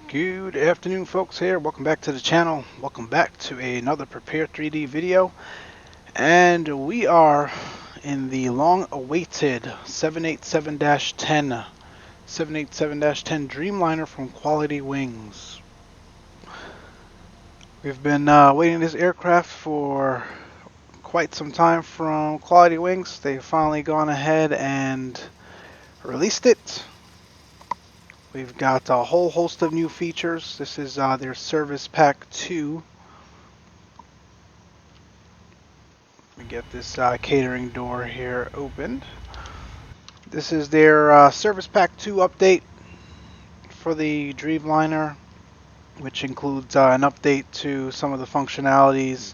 Good afternoon, folks. Here, welcome back to the channel. Welcome back to another Prepare 3D video, and we are in the long-awaited 787-10 Dreamliner from QualityWings. We've been waiting this aircraft for quite some time from QualityWings. They've finally gone ahead and released it. We've got a whole host of new features. This is their Service Pack 2. Let me get this catering door here opened. This is their Service Pack 2 update for the Dreamliner, which includes an update to some of the functionalities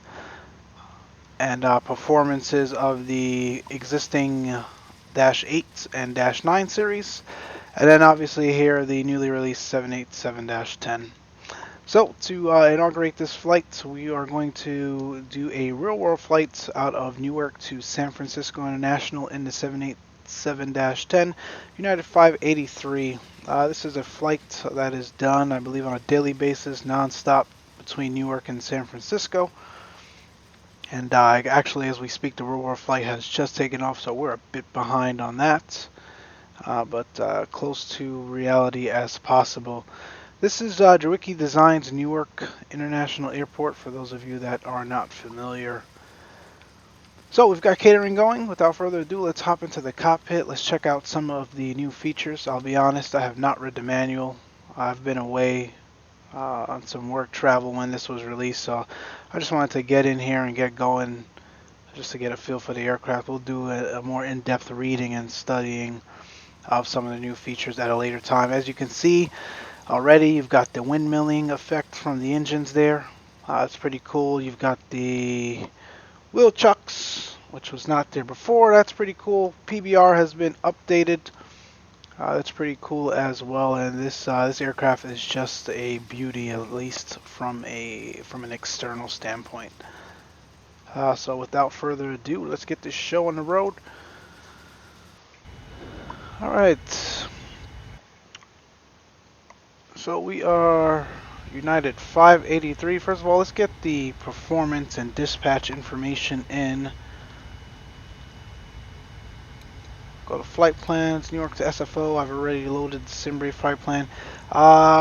and performances of the existing Dash 8 and Dash 9 series. And then obviously here the newly released 787-10. So to inaugurate this flight, we are going to do a real-world flight out of Newark to San Francisco International in the 787-10 United 583. This is a flight that is done, I believe, on a daily basis, non-stop between Newark and San Francisco. And actually, as we speak, the real-world flight has just taken off, so we're a bit behind on that. But close to reality as possible. This is Jawicki Designs Newark International Airport, for those of you that are not familiar. So we've got catering going. Without further ado, let's hop into the cockpit. Let's check out some of the new features. I'll be honest, I have not read the manual. I've been away on some work travel when this was released, so I just wanted to get in here and get going just to get a feel for the aircraft. We'll do a more in-depth reading and studying of some of the new features at a later time. As you can see already, you've got the windmilling effect from the engines there. It's pretty cool. You've got the wheel chucks, which was not there before. That's pretty cool. PBR has been updated. That's pretty cool as well. And this aircraft is just a beauty, at least from an external standpoint. So without further ado, let's get this show on the road. Alright, so we are United 583. First of all, let's get the performance and dispatch information in. Go to flight plans, Newark to SFO. I've already loaded the SimBrave flight plan.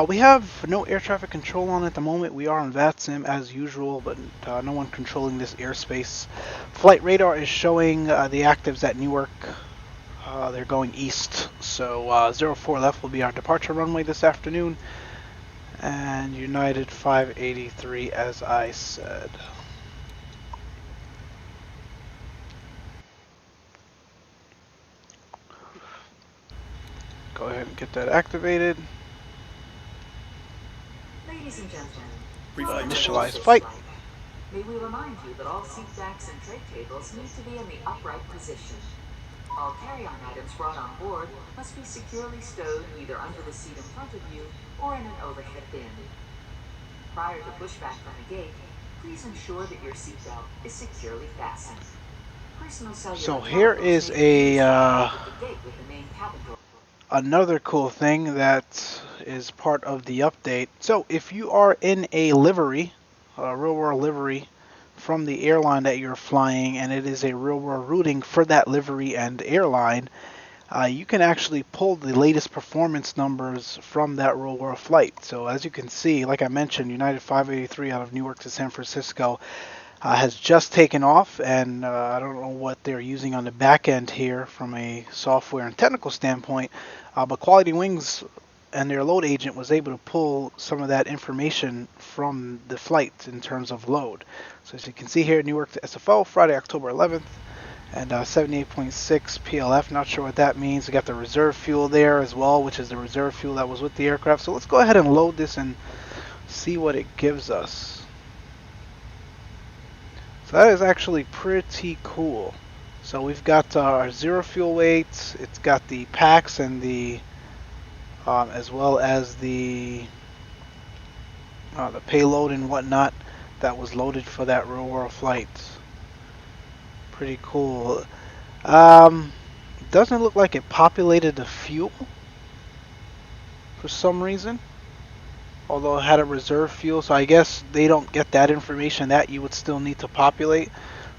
We have no air traffic control on at the moment. We are on VATSIM as usual, but no one controlling this airspace. Flight radar is showing the actives at Newark. They're going east, so 04 left will be our departure runway this afternoon, and United 583 as I said. Go ahead and get that activated. Ladies and gentlemen, initialize flight. May we remind you that all seat backs and tray tables need to be in the upright position. All carry-on items brought on board must be securely stowed either under the seat in front of you or in an overhead bin. Prior to pushback from the gate, please ensure that your seatbelt is securely fastened. So here is another cool thing that is part of the update. So if you are in a livery, a real-world livery from the airline that you're flying, and it is a real-world routing for that livery and airline, you can actually pull the latest performance numbers from that real-world flight. So as you can see, like I mentioned, United 583 out of Newark to San Francisco has just taken off, and I don't know what they're using on the back end here from a software and technical standpoint, but QualityWings and their load agent was able to pull some of that information from the flight in terms of load. So as you can see here, Newark to SFO, Friday, October 11th, and 78.6 PLF. Not sure what that means. We got the reserve fuel there as well, which is the reserve fuel that was with the aircraft. So let's go ahead and load this and see what it gives us. So that is actually pretty cool. So we've got our zero fuel weights. It's got the packs and the as well as the payload and whatnot that was loaded for that real world flight. Pretty cool. Doesn't look like it populated the fuel for some reason. although it had a reserve fuel, so I guess they don't get that information that you would still need to populate.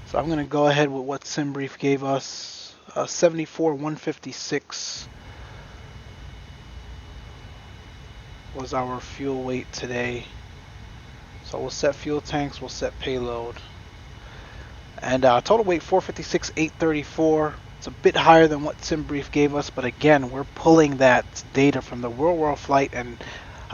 So I'm going to go ahead with what SimBrief gave us. 74,156 was our fuel weight today. So we'll set fuel tanks, we'll set payload. And total weight 456,834. It's a bit higher than what SimBrief gave us, but again, we're pulling that data from the real world flight, and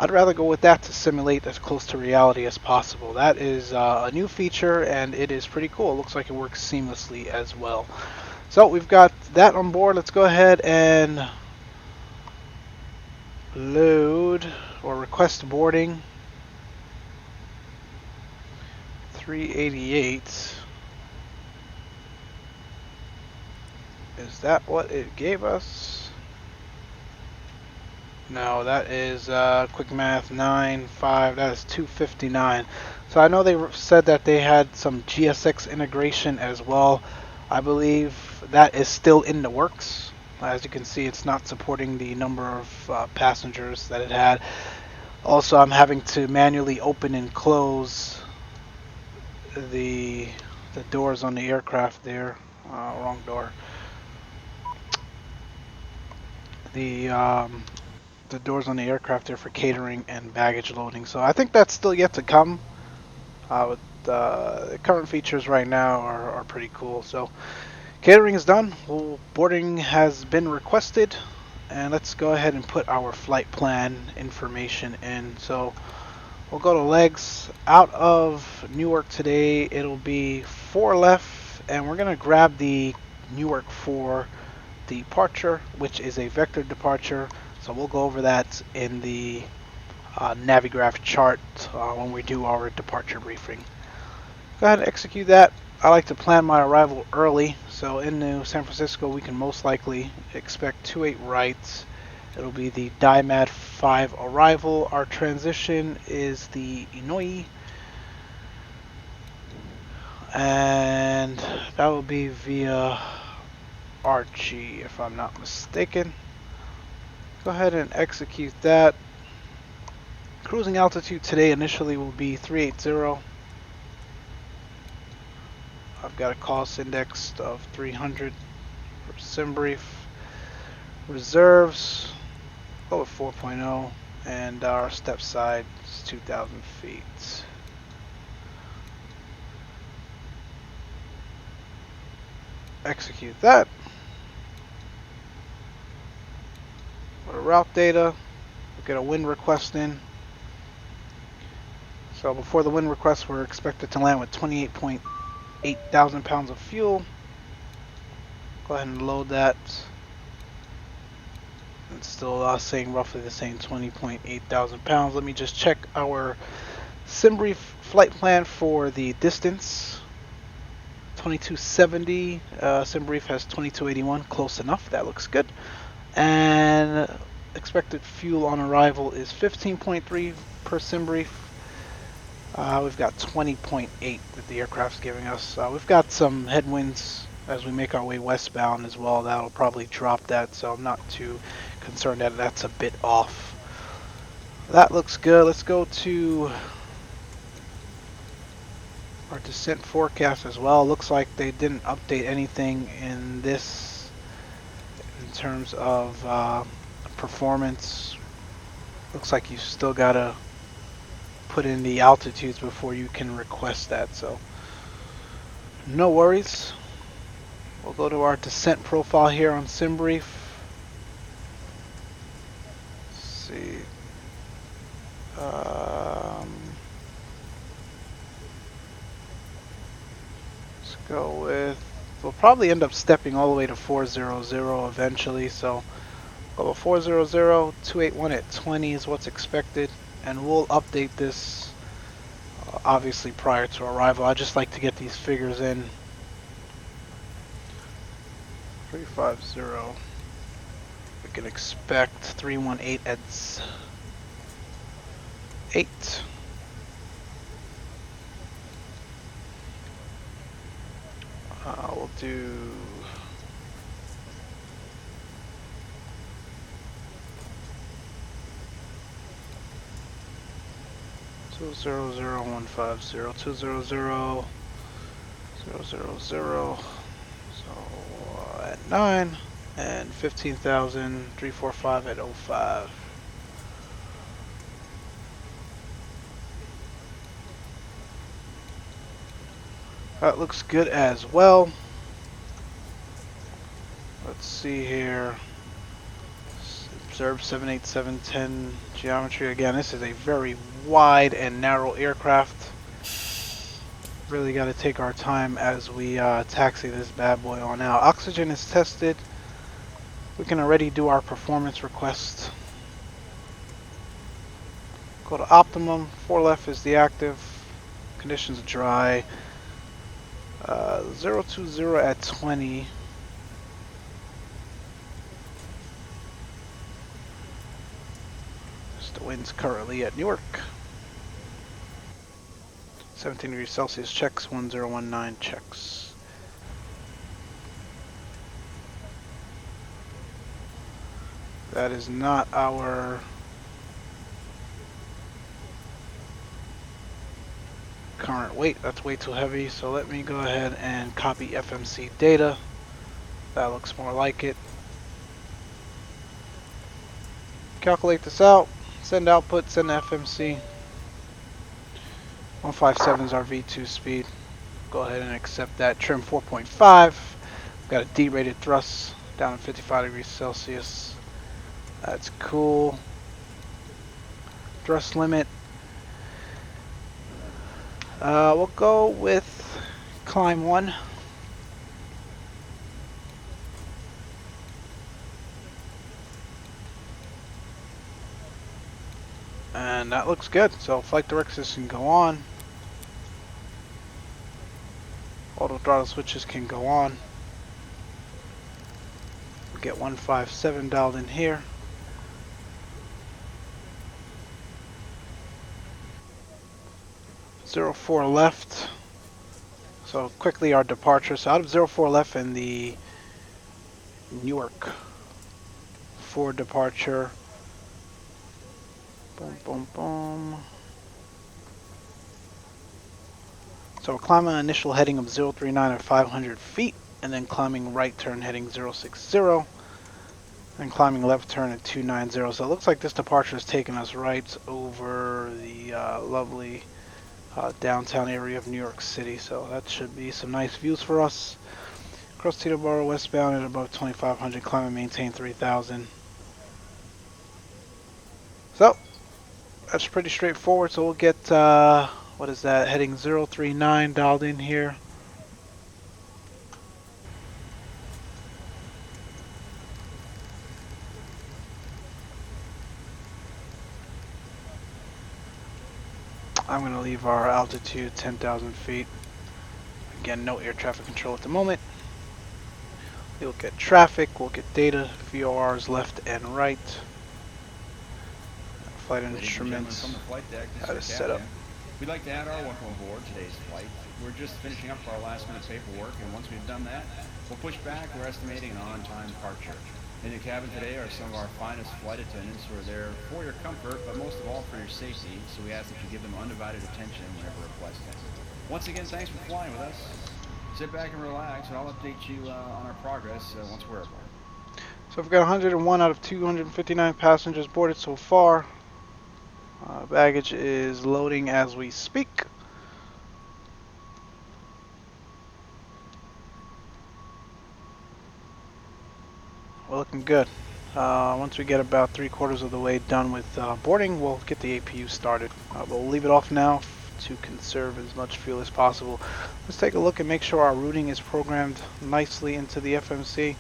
I'd rather go with that to simulate as close to reality as possible. That is a new feature, and it is pretty cool. It looks like it works seamlessly as well. So we've got that on board. Let's go ahead and load or request boarding. 388. Is that what it gave us? No, that is quick math 9.5. That is 259. So I know they said that they had some GSX integration as well. I believe that is still in the works. As you can see, it's not supporting the number of passengers that it had. Also, I'm having to manually open and close the doors on the aircraft there. Wrong door. The doors on the aircraft there for catering and baggage loading. So I think that's still yet to come. With the current features right now are pretty cool. So catering is done. Boarding has been requested, and let's go ahead and put our flight plan information in. So we'll go to legs. Out of Newark today, it'll be 4 left, and we're gonna grab the Newark 4 departure, which is a vector departure. So we'll go over that in the Navigraph chart when we do our departure briefing. Go ahead and execute that. I like to plan my arrival early, so in New San Francisco we can most likely expect 28 right. It'll be the DIMAD 5 arrival. Our transition is the Inouye, and that will be via Archie, if I'm not mistaken. Go ahead and execute that. Cruising altitude today initially will be 380. I've got a cost index of 300 for SimBrief. Reserves, go with 4.0, and our step side is 2,000 feet. Execute that. Go to route data, we'll get a wind request in. So before the wind request, we're expected to land with 28.8 thousand pounds of fuel. Go ahead and load that. It's still saying roughly the same 20.8 thousand pounds. Let me just check our SimBrief flight plan for the distance. 2270. SimBrief has 2281. Close enough. That looks good. And expected fuel on arrival is 15.3 per SimBrief. We've got 20.8 that the aircraft's giving us. We've got some headwinds as we make our way westbound as well. That'll probably drop that, so I'm not too concerned that that's a bit off. That looks good. Let's go to our descent forecast as well. Looks like they didn't update anything in this in terms of performance. Looks like you still gotta put in the altitudes before you can request that, so no worries. We'll go to our descent profile here on SimBrief. Let's see. Let's go with, we'll probably end up stepping all the way to 400 eventually, so level 400, 281 at 20 is what's expected, and we'll update this obviously prior to arrival. I just like to get these figures in. 350. We can expect 318 at 8. We'll do 200,150, 200,000. So at 9 and 15,345 at 05. That looks good as well. Let's see here. Observe 78710 geometry. Again, this is a very wide and narrow aircraft. Really got to take our time as we taxi this bad boy on out. Oxygen is tested. We can already do our performance request. Go to optimum. 4 left is the active. Conditions dry. 020 at 20. The wind's currently at Newark. 17 degrees Celsius checks, 1019 checks. That is not our current weight. That's way too heavy. So let me go ahead and copy FMC data. That looks more like it. Calculate this out. Send output, send FMC. 157 is our V2 speed. Go ahead and accept that. Trim 4.5. Got a D-rated thrust down at 55 degrees Celsius. That's cool. Thrust limit. We'll go with climb 1. And that looks good. So flight directors can go on. Auto throttle switches can go on. We'll get 157 dialed in here. Zero 04 left. So quickly our departure. So out of 04 left in the Newark for departure. Boom, boom, boom. So we're climbing an initial heading of 039 at 500 feet, and then climbing right turn heading 060, and climbing left turn at 290. So it looks like this departure is taking us right over the lovely downtown area of New York City. So that should be some nice views for us. Across Teterboro westbound at above 2500, climb and maintain 3000. So that's pretty straightforward. So we'll get what is that, heading 039 dialed in here. I'm going to leave our altitude 10,000 feet. Again, no air traffic control at the moment. We'll get traffic, we'll get data, VORs left and right. Flight instruments, from the flight deck, how to set up. We'd like to add our welcome aboard today's flight. We're just finishing up our last minute paperwork, and once we've done that, we'll push back. We're estimating an on-time departure. In the cabin today are some of our finest flight attendants who are there for your comfort, but most of all for your safety, so we ask that you give them undivided attention whenever requested. Once again, thanks for flying with us. Sit back and relax, and I'll update you on our progress once we're aboard. So we've got 101 out of 259 passengers boarded so far. Baggage is loading as we speak. We're looking good. Once we get about 3/4 of the way done with boarding, we'll get the APU started. We'll leave it off now to conserve as much fuel as possible. Let's take a look and make sure our routing is programmed nicely into the FMC.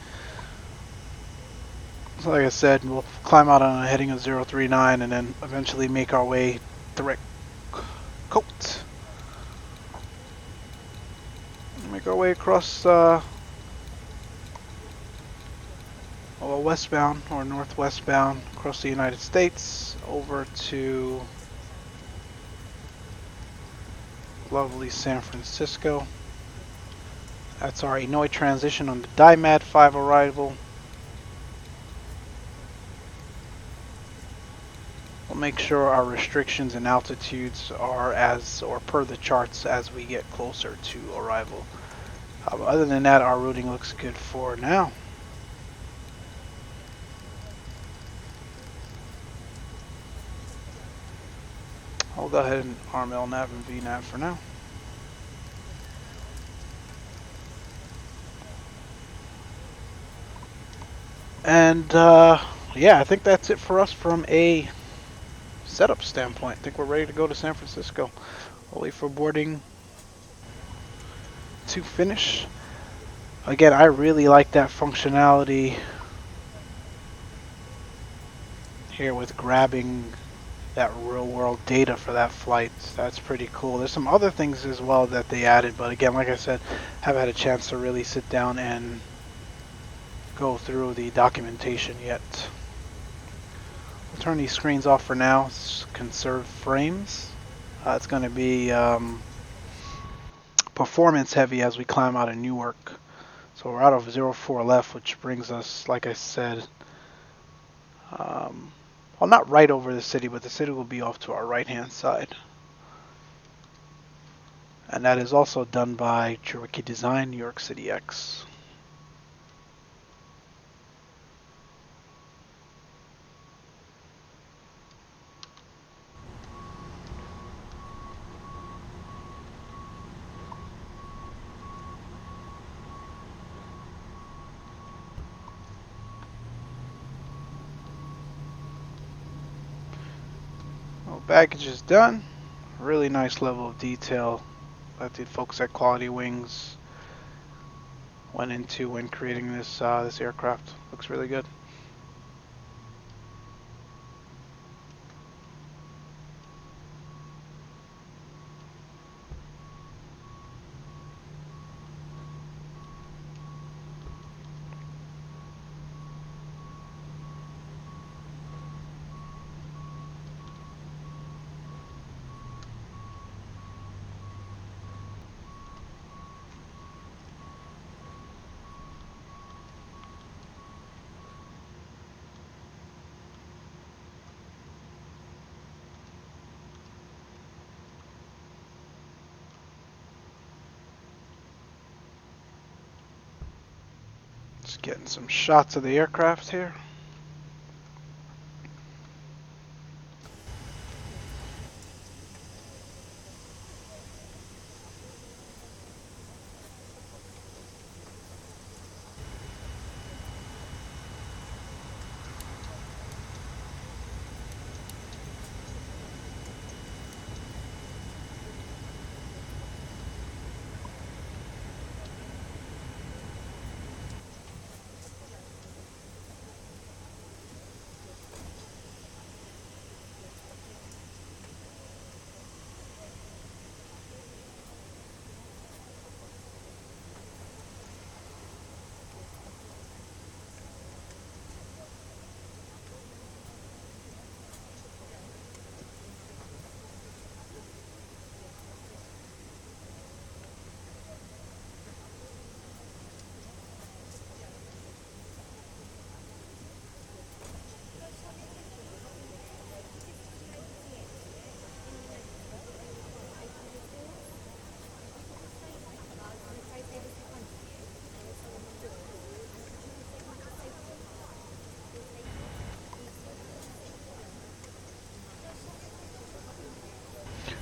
So like I said, we'll climb out on a heading of 039 and then eventually make our way direct coat. Make our way across westbound or northwestbound across the United States over to lovely San Francisco. That's our Hanoi transition on the DIMAD 5 arrival. We'll make sure our restrictions and altitudes are as or per the charts as we get closer to arrival. Other than that, our routing looks good for now. I'll go ahead and arm LNAV and VNAV for now. And yeah, I think that's it for us from a setup standpoint. I think we're ready to go to San Francisco. I'll wait for boarding to finish. Again, I really like that functionality here with grabbing that real world data for that flight. That's pretty cool. There's some other things as well that they added, but again, like I said, haven't had a chance to really sit down and go through the documentation yet. We'll turn these screens off for now. Conserve frames. It's going to be performance heavy as we climb out of Newark. So we're out of 04 left, which brings us, like I said, well, not right over the city, but the city will be off to our right-hand side. And that is also done by Cherokee Design, New York City X. Well, baggage is done. Really nice level of detail that the folks at QualityWings went into when creating this this aircraft. Looks really good. Just getting some shots of the aircraft here.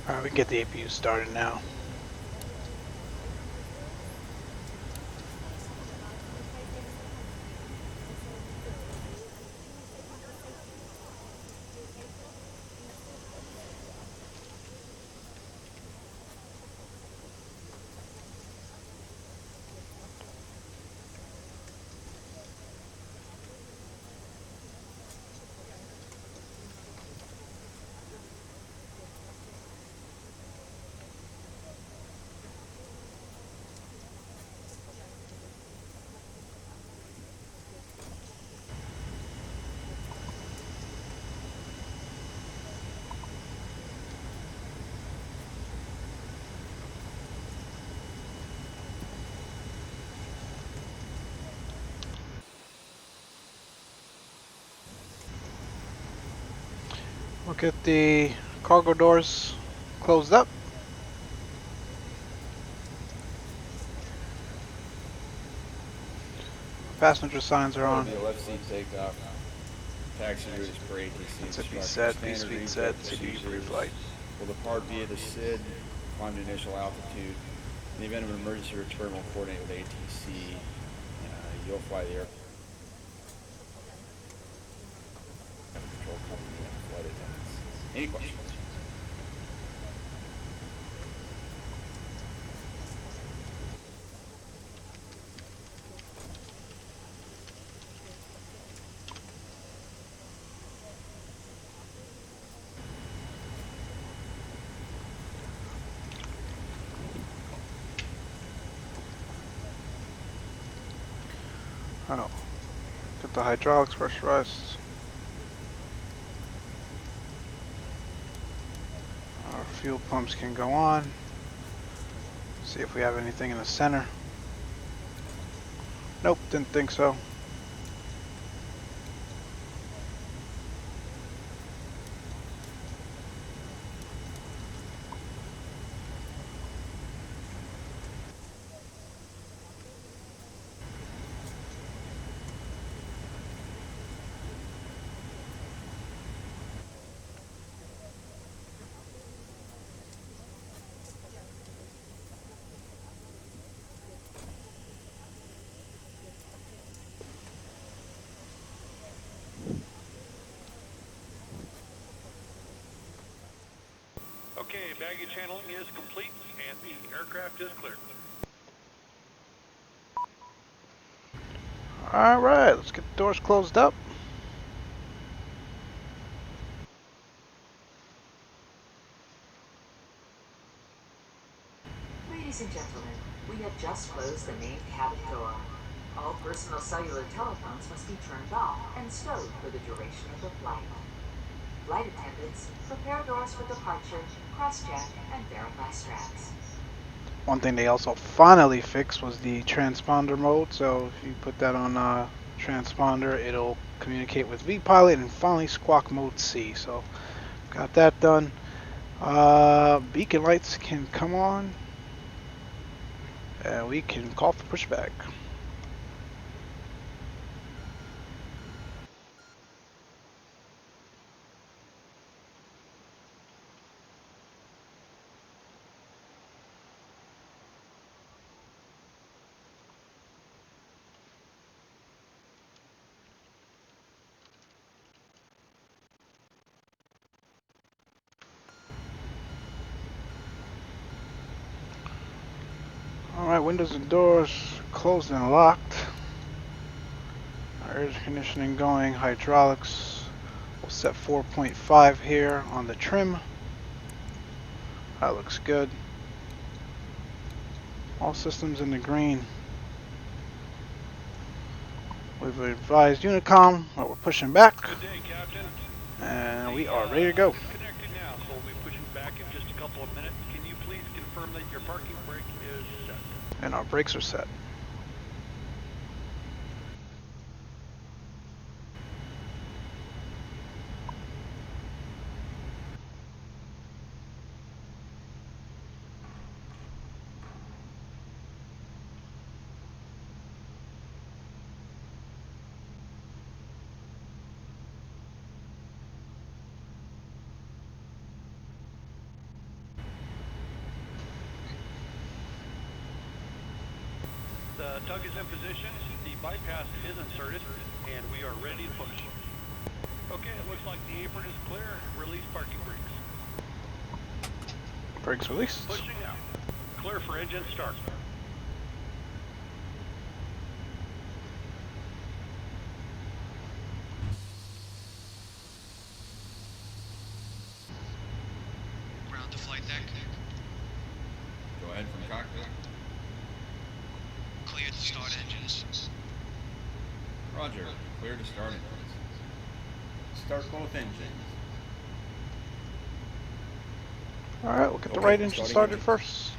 Alright, we can get the APU started now. Look at the cargo doors closed up. Passenger signs are That'll on. be a left seat takeoff. Taxi route is per ATC That's a B instructions. set, V Standard speed rejet set, CD procedures. pre-flight. Will depart via the SID, climb to initial altitude. In the event of an emergency return, will coordinate with ATC. You'll fly the aircraft control company and flight attendants. Any questions? Oh, get the hydraulics pressurized. Our fuel pumps can go on. See if we have anything in the center. Nope, didn't think so. Okay, baggage handling is complete and the aircraft is clear. Alright, let's get the doors closed up. Ladies and gentlemen, we have just closed the main cabin door. All personal cellular telephones must be turned off and stowed for the duration of the flight. Flight attendants, prepare doors for departure, cross-check, and verify straps. One thing they also finally fixed was the transponder mode. So if you put that on transponder, it'll communicate with VPilot and finally squawk mode C. So got that done. Beacon lights can come on. And we can call for pushback. Alright, windows and doors closed and locked. Air conditioning going, hydraulics. We'll set 4.5 here on the trim. That looks good. All systems in the green. We've advised Unicom that we're pushing back. Good day, Captain. And we are ready to go. It's connected now, so we'll be pushing back in just a couple of minutes. Can you please confirm that your parking brake is set? And our brakes are set. The tug is in position, the bypass is inserted, and we are ready to push. Okay, it looks like the apron is clear. Release parking brakes. Brakes released. Pushing out. Clear for engine start. Ground to flight deck. Go ahead from cockpit. Clear to start engines. Roger. Clear to start engines. Start both engines. Alright, we'll get the Okay, right engine starting started engines. first.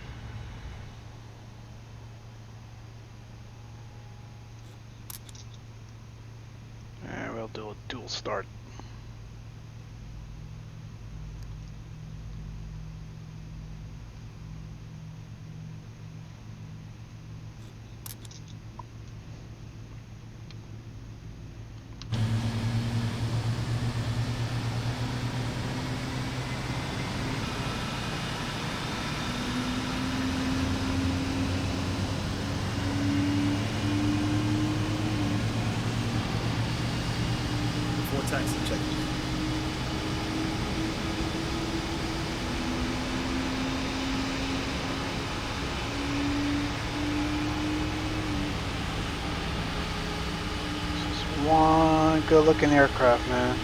And we'll do a dual start. taxi check. Just one good looking aircraft, man.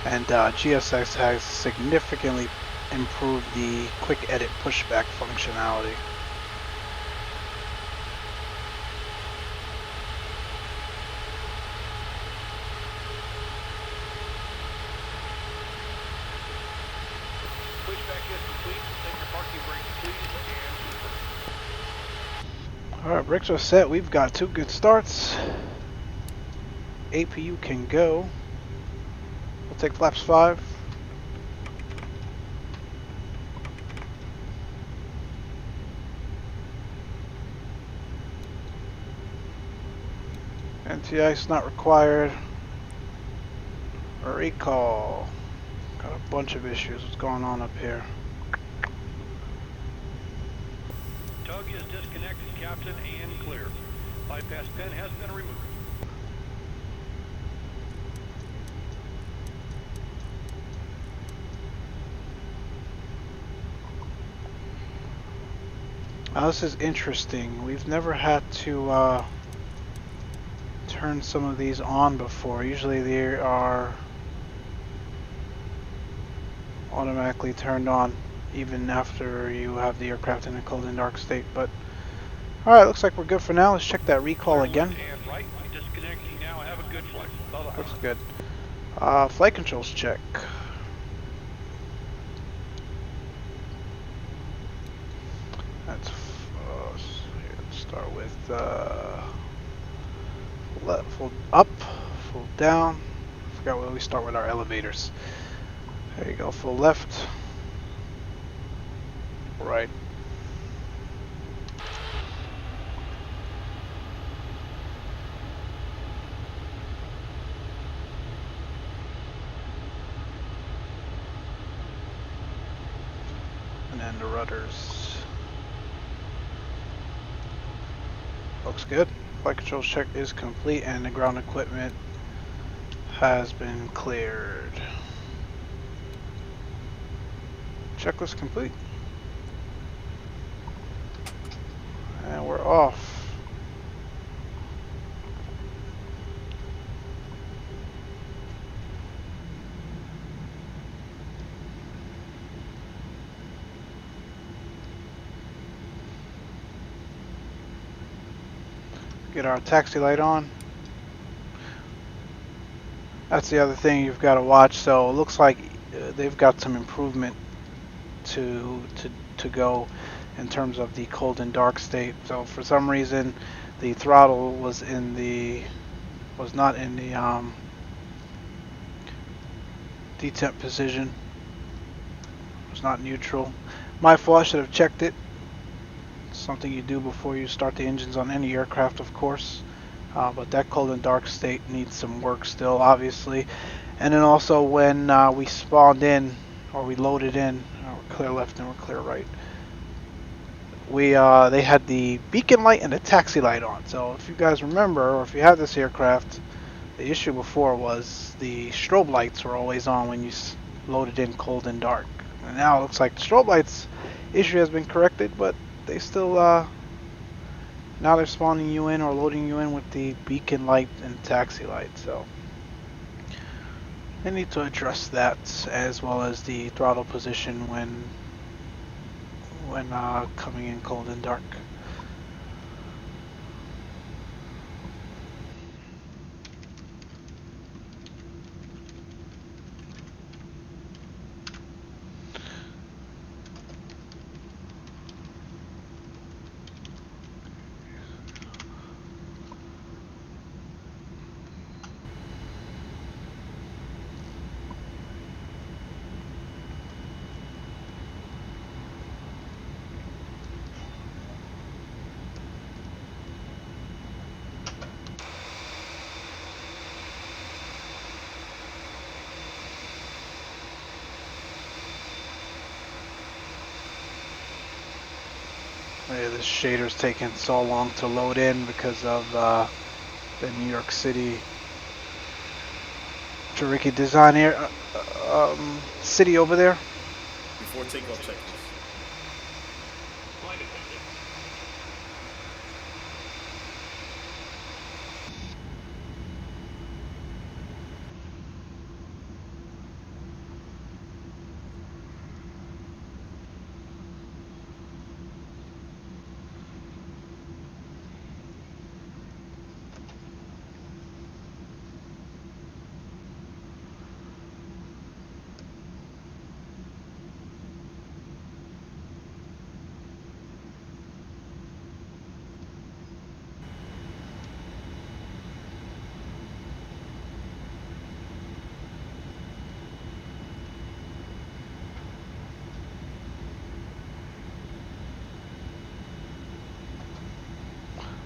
And GSX has significantly improved the quick edit pushback functionality. Pushback is complete. Take your parking brakes, please, and Alright, brakes are set. We've got 2 good starts. APU can go. We'll take flaps 5. Anti-ice not required. Recall. Got a bunch of issues. What's going on up here? tug is disconnected, Captain, and clear. Bypass pin has been removed. Now this is interesting. We've never had to turn some of these on before. Usually they are automatically turned on even after you have the aircraft in a cold and dark state. But alright, looks like we're good for now. Let's check that recall Clear again. left and right. Disconnecting now. Have a good flight. Bye-bye. Looks good. Flight controls check. That's let's start with full up, full down. Forgot where we start with our elevators. There you go, full left, right. And then the rudders. Looks good. Flight controls check is complete and the ground equipment has been cleared. Checklist complete. And we're off. Get our taxi light on. That's the other thing you've got to watch. So it looks like they've got some improvement to go in terms of the cold and dark state. So for some reason the throttle was not in the detemp position. It was not neutral. My fault, I should have checked it. Something you do before you start the engines on any aircraft, of course. But that cold and dark state needs some work still, obviously. And then also when we spawned in, or we loaded in, we're clear left and we're clear right, they had the beacon light and the taxi light on. So if you guys remember, or if you have this aircraft, the issue before was the strobe lights were always on when you loaded in cold and dark. And now it looks like the strobe lights issue has been corrected, but they still now they're spawning you in or loading you in with the beacon light and taxi light. So they need to address that, as well as the throttle position when coming in cold and dark. this shader's taking so long to load in because of the New York City Tricky design city over there. Before takeoff checklist.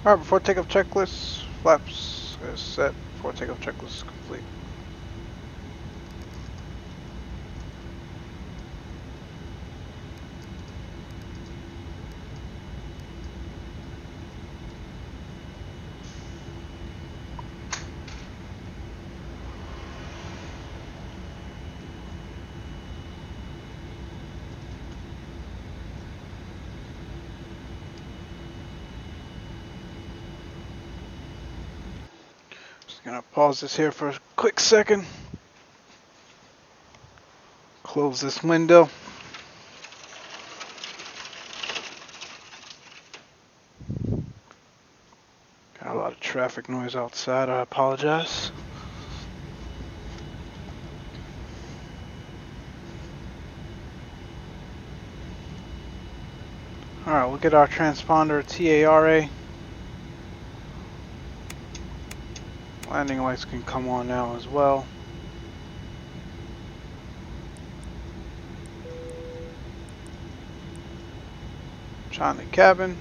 Alright, before takeoff checklist, flaps is set. Before takeoff checklist complete. Just gonna pause this here for a quick second. Close this window. Got a lot of traffic noise outside, I apologize. Alright, we'll get our transponder TARA. Landing lights can come on now as well. Shine the cabin.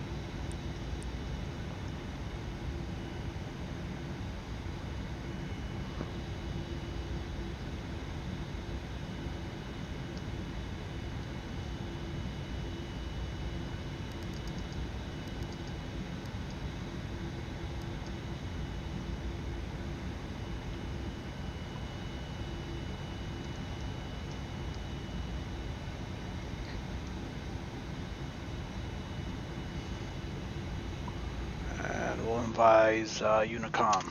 We'll advise Unicom.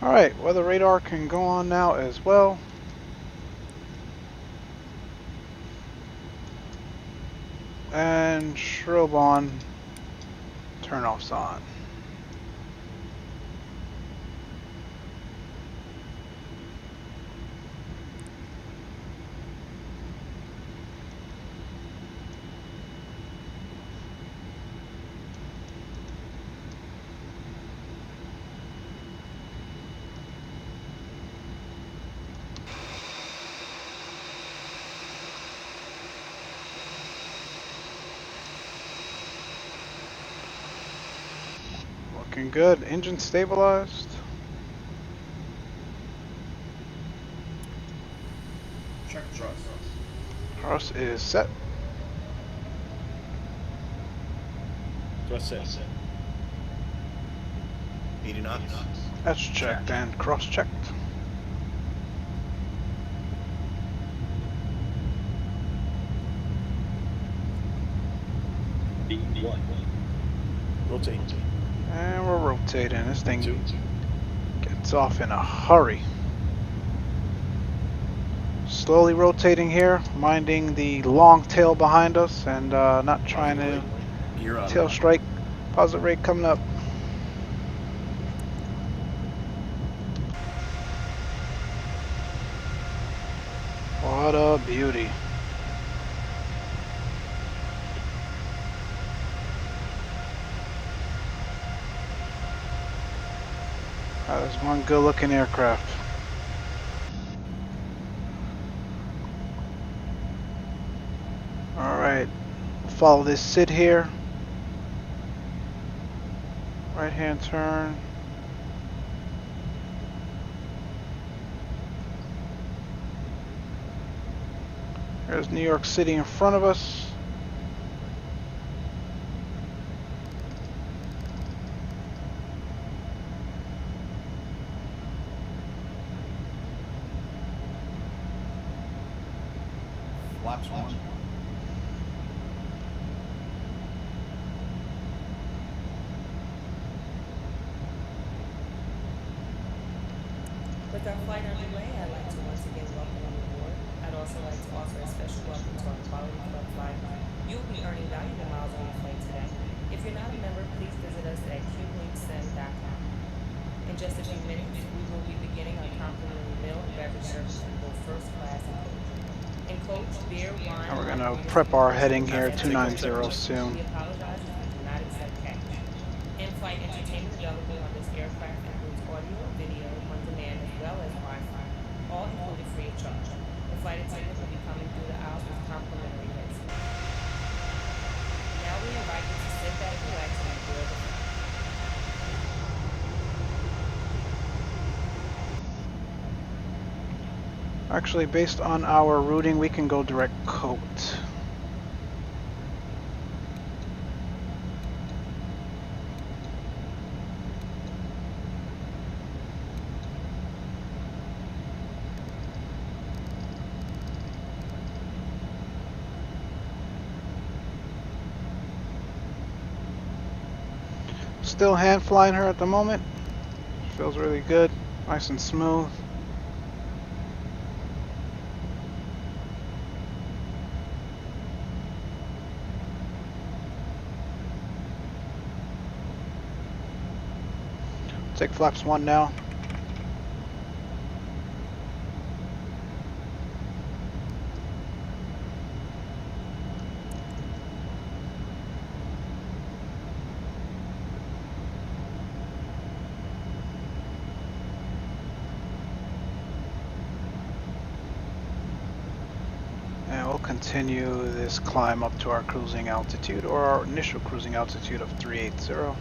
Alright, weather radar can go on now as well. And strobe on, turn offs on. Looking good. Engine stabilized. Check thrust. Thrust is set. Thrust set. 80 knots. That's checked and cross-checked. B1. Rotate. And we're rotating. This thing 2. gets off in a hurry. Slowly rotating here, minding the long tail behind us and not trying to Gear up. tail strike. Positive rate coming up. What a beauty. That was one good looking aircraft. Alright, follow this SID here. Right right hand turn. There's New York City in front of us. Flaps 1. With our flight underway, I'd like to once again welcome you aboard. I'd also like to offer a special welcome to our Quality Club flight. You'll be earning valuable miles on your flight today. If you're not a member, please visit us at Micslmn.com. In just a few minutes, we will be beginning our complimentary meal and beverage service in both first class and coach. In coach, beer, wine, And we're and gonna alcohol prep our heading is here, acceptable. 290 soon. We apologize if we do not accept cash. In-flight entertainment available on this aircraft includes audio, video, on demand, as well as Wi-Fi, all included free of charge. The flight attendant will be coming through the aisles with complimentary headsets. Now we invite you to sit back, relax, and enjoy the flight. Actually, based on our routing, we can go direct coat. Still hand flying her at the moment. Feels really good, nice and smooth. Take flaps 1 now. And we'll continue this climb up to our cruising altitude, or our initial cruising altitude of 380.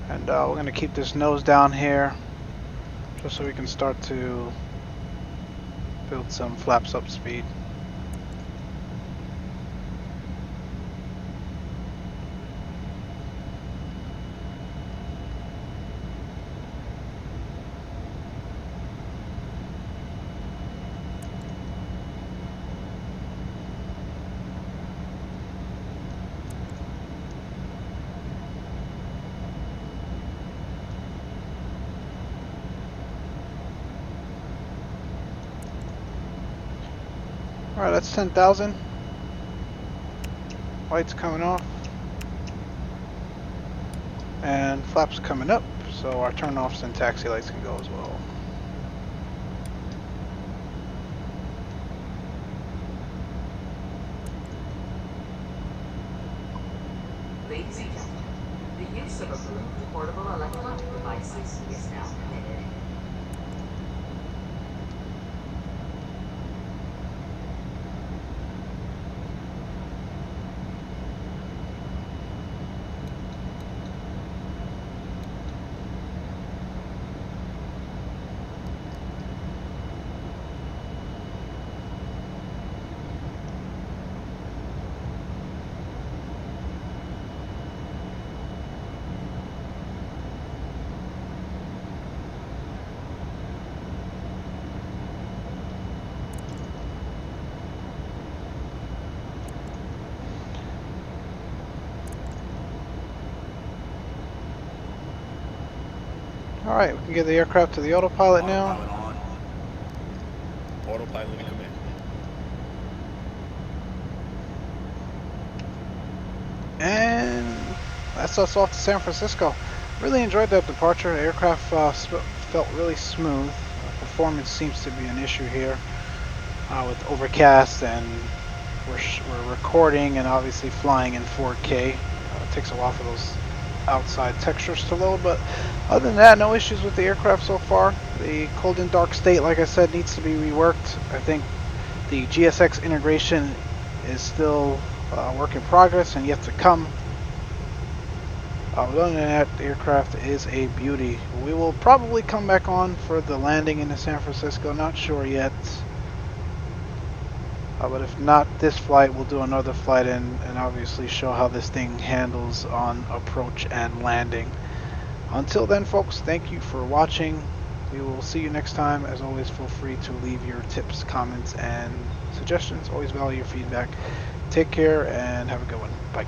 And we're going to keep this nose down here, just so we can start to build some flaps up speed. Alright, that's 10,000. Lights coming off. And flaps coming up, so our turn-offs and taxi lights can go as well. Ladies and gentlemen, the use of approved portable electronic devices is now permitted. Alright, we can get the aircraft to the autopilot now. Autopilot on. Autopilot in command. And that's us off to San Francisco. Really enjoyed that departure. The aircraft felt really smooth. Performance seems to be an issue here with overcast, and we're recording and obviously flying in 4K. It takes a while for those outside textures to load, but other than that, no issues with the aircraft so far. The cold and dark state, like I said, needs to be reworked. I think The GSX integration is still a work in progress and yet to come. Other than that, the aircraft is a beauty. We will probably come back on for the landing into San Francisco, not sure yet. But if not this flight, we'll do another flight and obviously show how this thing handles on approach and landing. Until then, folks, thank you for watching. We will see you next time. As always, feel free to leave your tips, comments, and suggestions. Always value your feedback. Take care and have a good one. Bye.